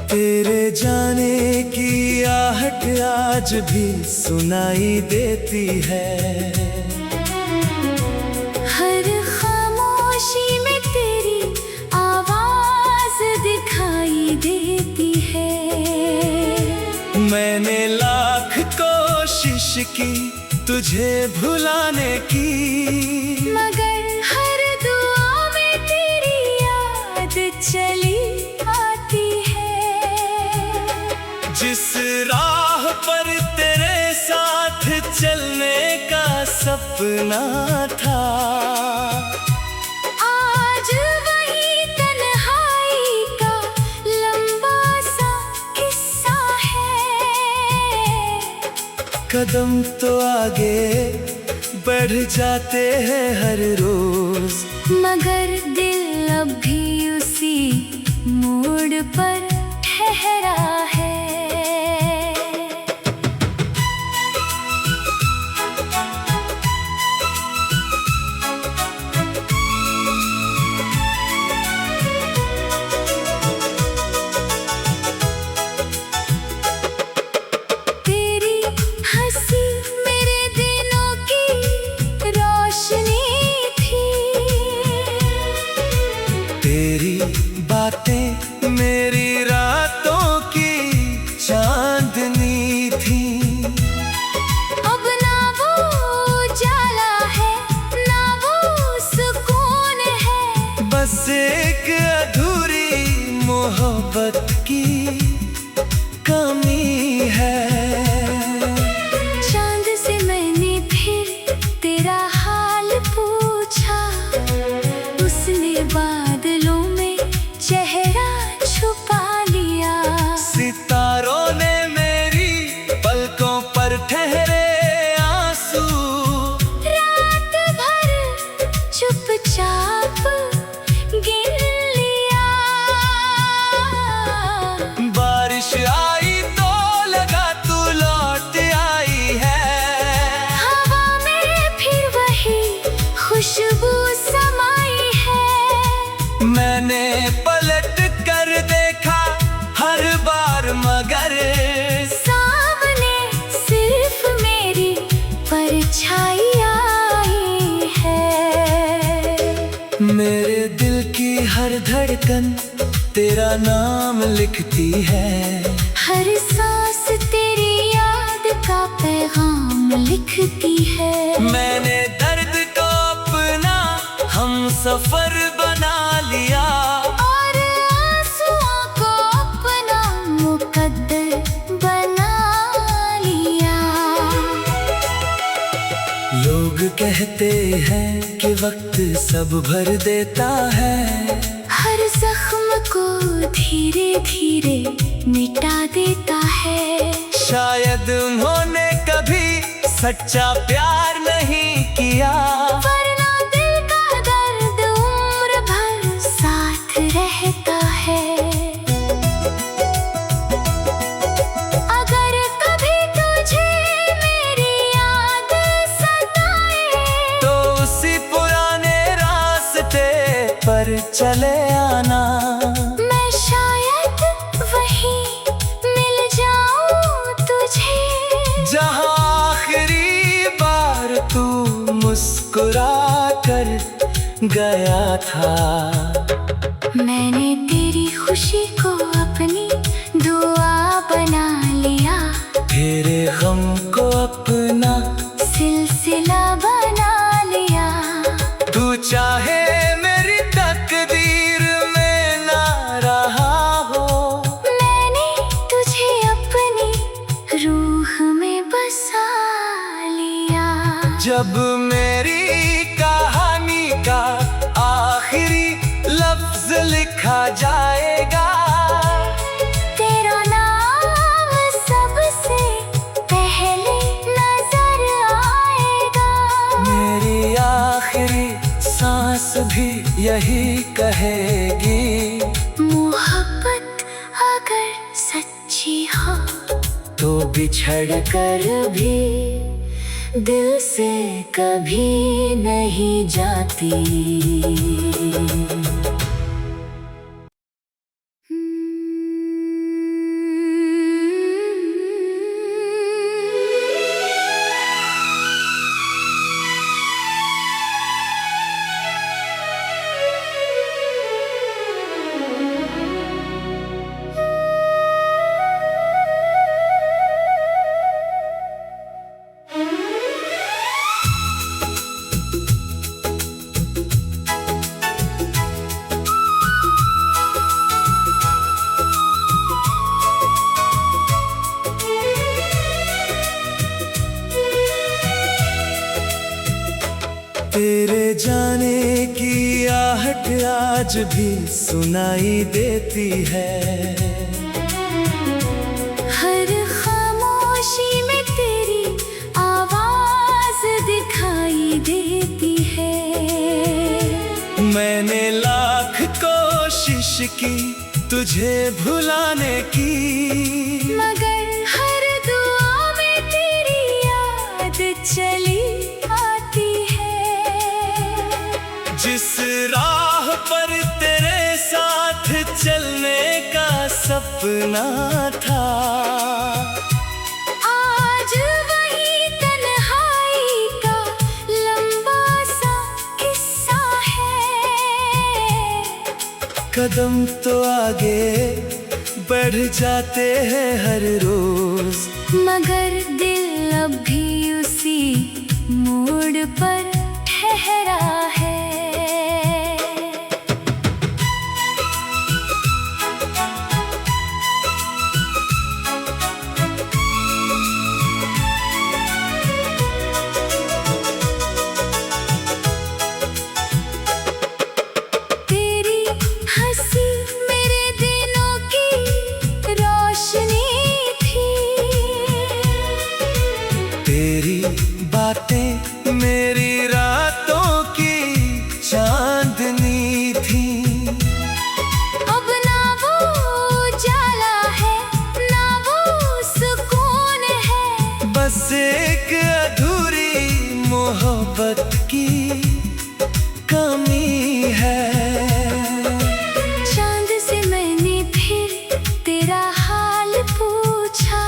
तेरे जाने की आहट आज भी सुनाई देती है। हर खामोशी में तेरी आवाज दिखाई देती है। मैंने लाख कोशिश की तुझे भुलाने की, मगर हर दुआ में तेरी याद चली आती है। जिस राह पर तेरे साथ चलने का सपना था, आज वही तन्हाई का लंबा सा किस्सा है। कदम तो आगे बढ़ जाते हैं हर रोज, मगर दिल अब भी उसी मोड़ पर ठहरा है। तेरी हंसी मेरे दिनों की रोशनी थी। तेरी बातें मेरी रातों की चांदनी थी। अब ना वो उजाला है ना वो सुकून है, बस एक अधूरी मोहब्बत की कमी है। चांद से मैंने फिर तेरा हाल पूछा, उसने बादलों में चेहरा छुपा लिया। सितारों ने मेरी पलकों पर ठहरे आंसू, रात भर चुपचाप गिन लिया। बारिश आई तो लगा तू लौट आई है। हवा में फिर वही खुशबू समाई है। मैंने पलट कर देखा हर बार, मगर सामने सिर्फ मेरी परछाई आई है। मेरे दिल की हर धड़कन तेरा नाम लिखती है। हर सांस तेरी याद का पैगाम लिखती है। मैंने दर्द को अपना हम सफर बना लिया, और आंसुओं को अपना मुकद्दर बना लिया। लोग कहते हैं कि वक्त सब भर देता है, हर जख्म को धीरे धीरे मिटा देता है। शायद उन्होंने कभी सच्चा प्यार नहीं किया, वरना दिल का दर्द उम्र भर साथ रहता है। अगर कभी तुझे मेरी याद सताए, तो उसी पुराने रास्ते पर चले आना। मैं शायद वहीं मिल जाऊं तुझे, जहाँ आखिरी बार तू मुस्कुरा कर गया था। मैंने तेरी खुशी को अपनी दुआ बना लिया, तेरे गम को अपना सिलसिला बना लिया। तू चाहे मेरी तकदीर में ना रहा हो, मैंने तुझे अपनी रूह में बसा लिया। जब मेरी कहानी का आखिरी लफ्ज लिखा जाएगा, तेरा नाम सबसे पहले नजर आएगा। मेरी आखिरी सांस भी यही कहेगी, मोहब्बत अगर सच्ची हो तो बिछड़ कर भी दिल से कभी नहीं जाती। तेरे जाने की आहट आज भी सुनाई देती है, हर खामोशी में तेरी आवाज दिखाई देती है। मैंने लाख कोशिश की तुझे भुलाने की, मगर हर दुआ में तेरी याद चली आती है। जिस राह पर तेरे साथ चलने का सपना था, आज वही तन्हाई का लंबा सा किस्सा है। कदम तो आगे बढ़ जाते हैं हर रोज, मगर दिल अब भी उसी मोड़ पर ठहरा है। तेरी हंसी मेरे दिनों की रोशनी थी, तेरी बातें मेरी रातों की चांदनी थी। अब ना वो उजाला है ना वो सुकून है, बस एक अधूरी मोहब्बत की कमी है। चांद से मैंने फिर तेरा हाल पूछा,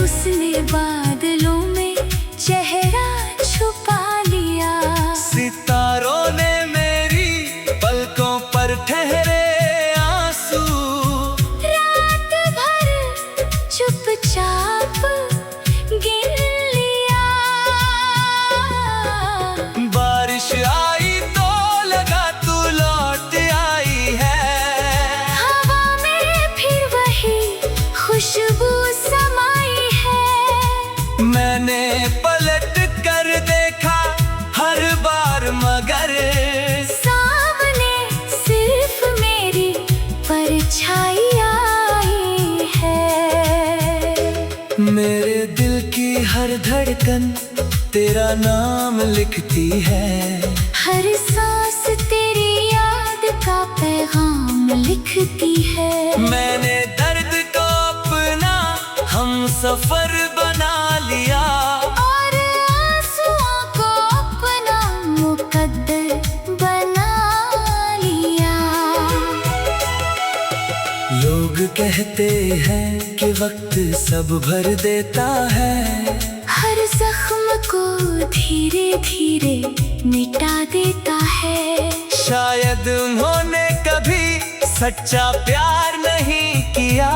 उसने बादलों में चेहरा छुपा लिया। सितारों ने मेरी पलकों पर ठहरे आंसू, रात भर चुपचाप गिन लिया। बारिश आई तो लगा तू लौट आई है, हवा में फिर वही खुशबू समाई है। मैंने पलट कर देखा हर बार, मगर सामने सिर्फ मेरी परछाई आई है। मेरे दिल की हर धड़कन तेरा नाम लिखती है, हर सांस तेरी याद का पैगाम लिखती है। मैंने दर्द को अपना हम सफर बना लिया, और आंसुओं को अपना मुकद्दर बना लिया। लोग कहते हैं कि वक्त सब भर देता है, हर जख्म को धीरे धीरे मिटा देता है। शायद उन्होंने कभी सच्चा प्यार नहीं किया,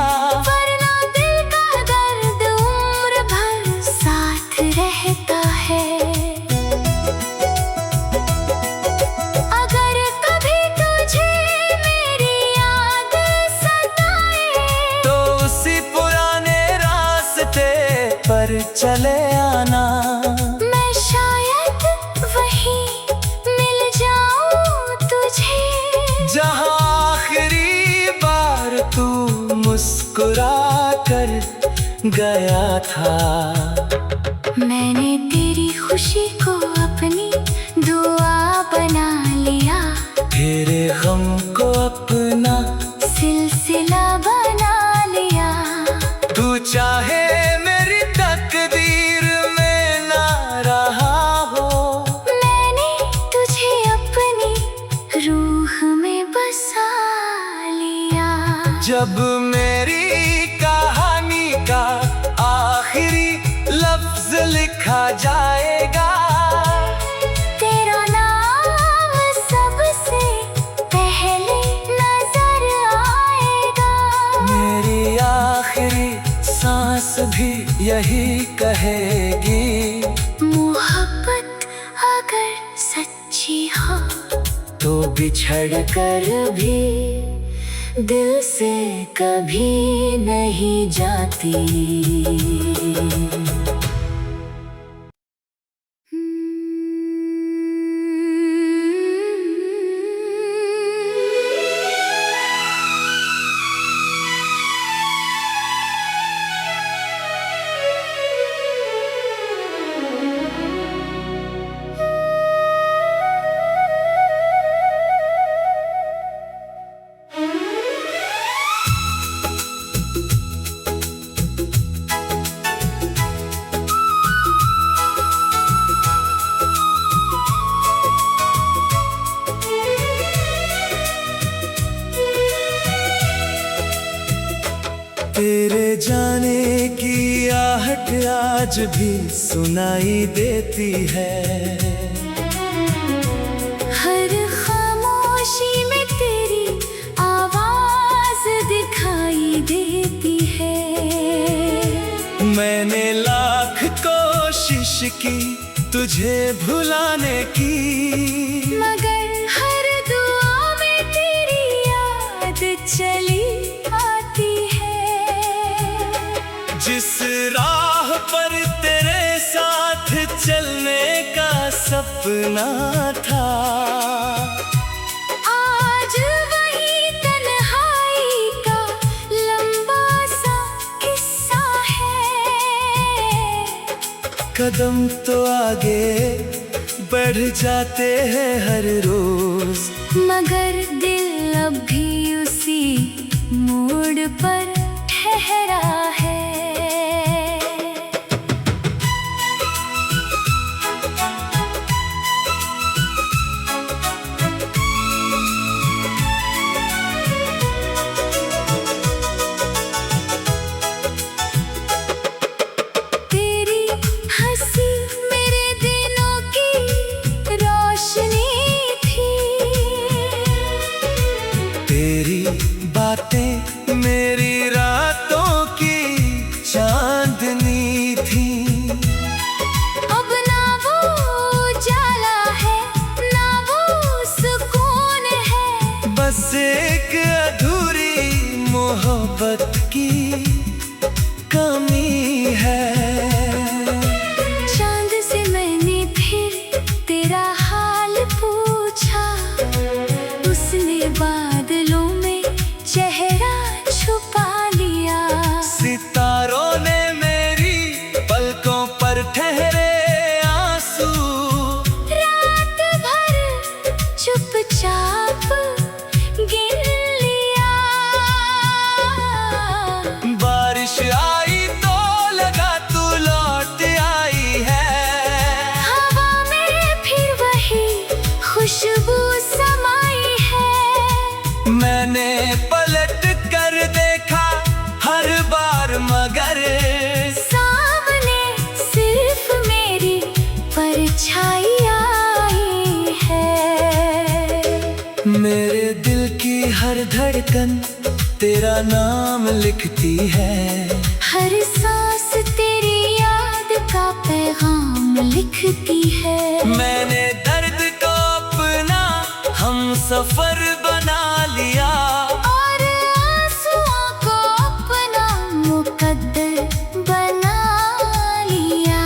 वरना दिल का दर्द उम्र भर साथ रहता है। अगर कभी तुझे मेरी याद सताए, तो उसी पुराने रास्ते पर चले आना। मैं गया था। मैंने तेरी खुशी को अपनी दुआ बना लिया, तेरे गम को अपना सिलसिला बना लिया। तू चाहे मेरी तकदीर में ना रहा हो, मैंने तुझे अपनी रूह में बसा लिया। जब मेरी कहानी का आखिरी लफ्ज लिखा जाएगा, तेरा नाम सबसे पहले नजर आएगा। मेरी आखिरी सांस भी यही कहेगी, मोहब्बत अगर सच्ची हो तो बिछड़ कर भी दिल से कभी नहीं जाती। तेरे जाने की आहट आज भी सुनाई देती है, हर खामोशी में तेरी आवाज दिखाई देती है। मैंने लाख कोशिश की तुझे भुलाने की, मगर हर दुआ में तेरी याद चली आती है। जिस राह पर तेरे साथ चलने का सपना था, आज वही तन्हाई का लंबा सा किस्सा है। कदम तो आगे बढ़ जाते हैं हर रोज, मगर दिल अब भी उसी मोड़ पर ठहरा है। तेरी हंसी मेरे दिनों की रोशनी थी, तेरी बातें मेरी रातों की चांदनी थी। अब ना वो उजाला है ना वो सुकून है, बस एक अधूरी मोहब्बत की कमी है। चांद से मैंने फिर तेरा हाल पूछा, उसने बादलों में चेहरा छुपा लिया। सितारों ने मेरी पलकों पर ठहरे आंसू, रात भर चुपचाप गिन लिया। बारिश आई तो लगा तू लौट आई है, हवा में फिर वही खुशबू समाई है। मैंने पलट कर देखा हर बार मगर सामने सिर्फ मेरी परछाई आई है। मेरे दिल की हर धड़कन तेरा नाम लिखती है, हर सांस तेरी याद का पैगाम लिखती है। मैंने दर्द को अपना हम सफर बना लिया, और आंसुओं को अपना मुकद्दर बना लिया।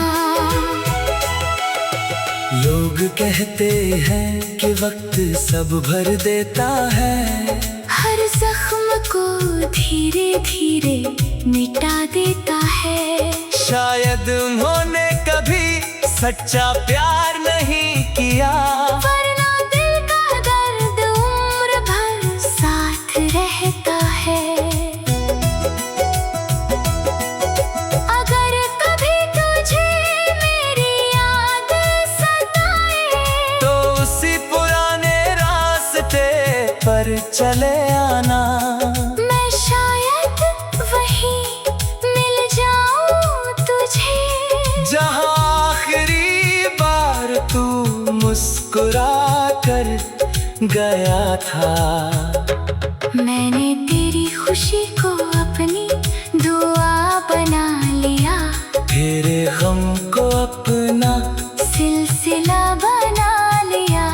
लोग कहते हैं कि वक्त सब भर देता है, हर जख्म को धीरे धीरे मिटा देता है। शायद उन्होंने कभी सच्चा प्यार नहीं किया, वरना दिल का दर्द उम्र भर साथ रहता है। अगर कभी तुझे मेरी याद सताए, तो उसी पुराने रास्ते पर चले आना। मैं शायद वहीं मिल जाऊं तुझे, जहाँ आखिरी बार तू मुस्कुरा कर गया था। मैंने तेरी खुशी को अपनी दुआ बना लिया, तेरे गम को अपना सिलसिला बना लिया।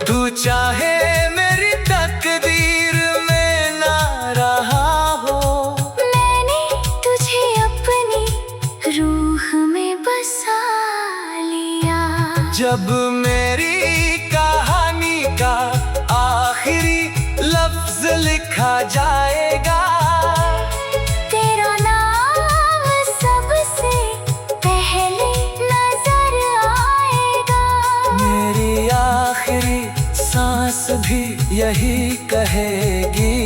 तू चाहे मेरी तकदीर में ना रहा हो, मैंने तुझे अपनी रूह में बसा लिया। जब मेरी कहानी का आखिरी लफ्ज लिखा जाएगा, तेरा नाम सबसे पहले नजर आएगा। मेरी आखिरी सांस भी यही कहेगी,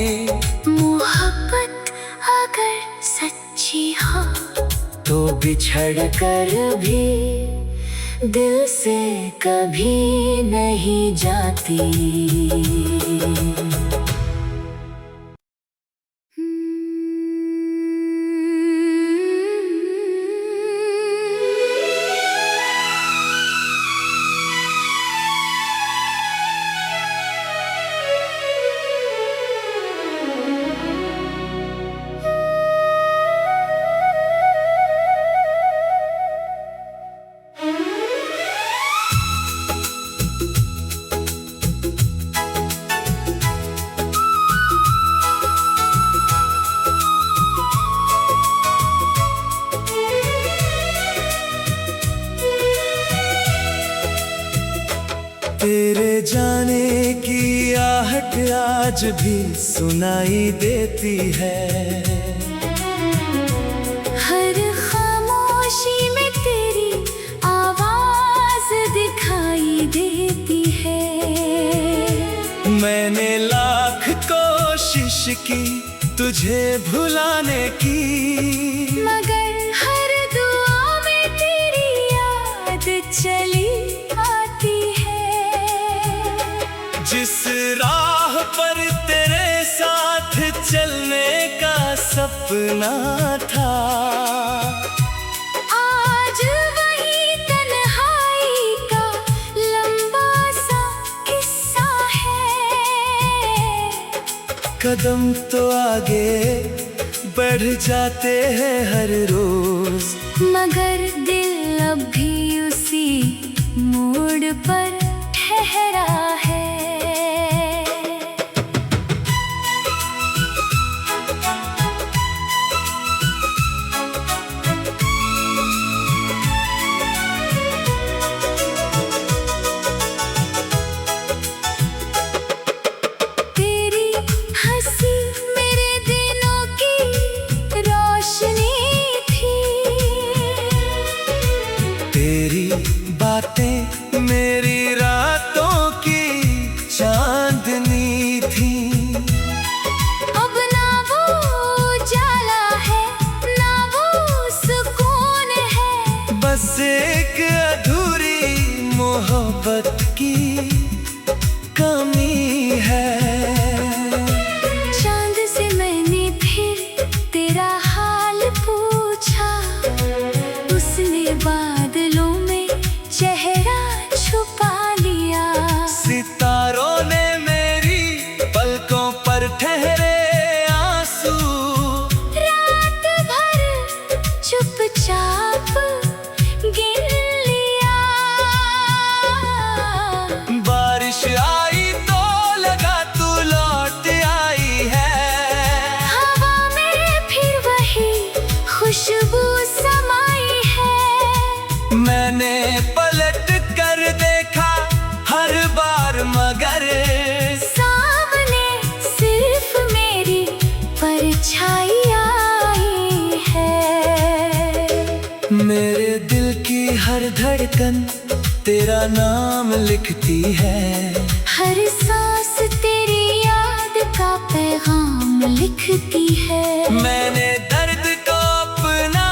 मोहब्बत अगर सच्ची हो तो बिछड़ कर भी दिल से कभी नहीं जाती। तेरे जाने की आहट आज भी सुनाई देती है, हर खामोशी में तेरी आवाज दिखाई देती है। मैंने लाख कोशिश की तुझे भुलाने की, मगर हर दुआ में तेरी याद चली आती है। जिस राह पर तेरे साथ चलने का सपना था, आज वही तन्हाई का लंबा सा किस्सा है। कदम तो आगे बढ़ जाते हैं हर रोज, मगर दिल अब भी उसी मोड़ पर ठहरा है। तेरी हंसी मेरे दिनों की रोशनी थी, तेरी बातें मेरी रातों की चांदनी थी। अब ना वो उजाला है ना वो सुकून है, बस एक अधूरी मोहब्बत की कमी है। चांद से मैंने फिर तेरा हाल पूछा, उसने बादलों में चेहरा छुपा लिया। सितारों ने मेरी पलकों पर ठहरे आंसू, रात भर चुपचाप गिन लिया। बारिश आई तो लगा तू लौट आई है, हवा में फिर वही खुशबू समाई है। मैंने पलट कर देखा हर बार, मगर सामने सिर्फ मेरी परछाई आई हर धड़कन तेरा नाम लिखती है। हर सांस तेरी याद का पैगाम लिखती है। मैंने दर्द को अपना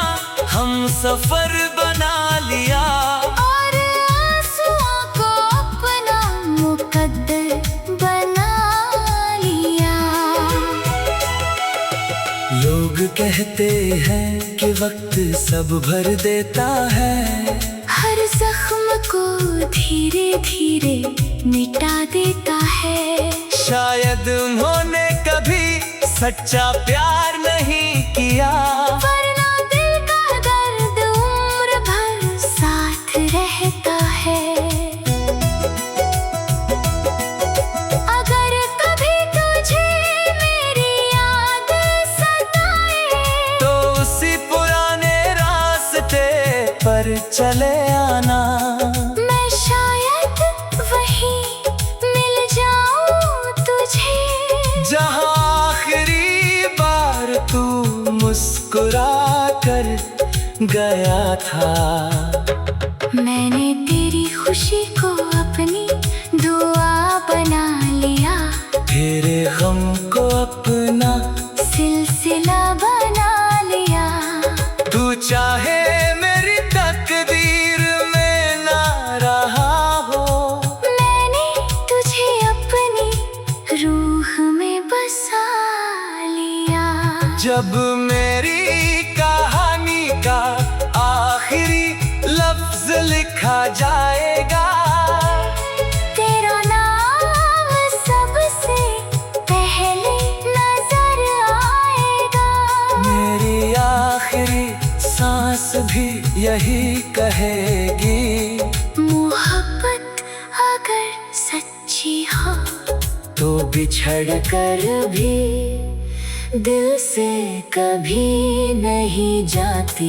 हम सफर बना लिया, और आंसुओं को अपना मुकद्दर बना लिया। लोग कहते हैं कि वक्त सब भर देता है, हर जख्म को धीरे धीरे मिटा देता है। शायद उन्होंने कभी सच्चा प्यार नहीं किया, वरना दिल का दर्द उम्र भर साथ रहता है। अगर कभी तुझे मेरी याद सताए, तो उसी पुराने रास्ते पर चले आना। मैं शायद वहीं मिल जाऊं तुझे, जहाँ आखिरी बार तू मुस्कुरा कर गया था। मैंने तेरी खुशी को अपनी दुआ बना लिया, तेरे गम को अपना सिलसिला बना लिया। तू चाहे मेरी तकदीर में ना रहा हो, मैंने तुझे अपनी रूह में बसा लिया। जब मेरी कहानी का आखिरी लफ्ज लिखा जाएगा, तेरा नाम सबसे पहले नजर आएगा। मेरी आखिरी सांस भी यही कहेगी, मोहब्बत अगर सच्ची हो तो बिछड़ कर भी दिल से कभी नहीं जाती।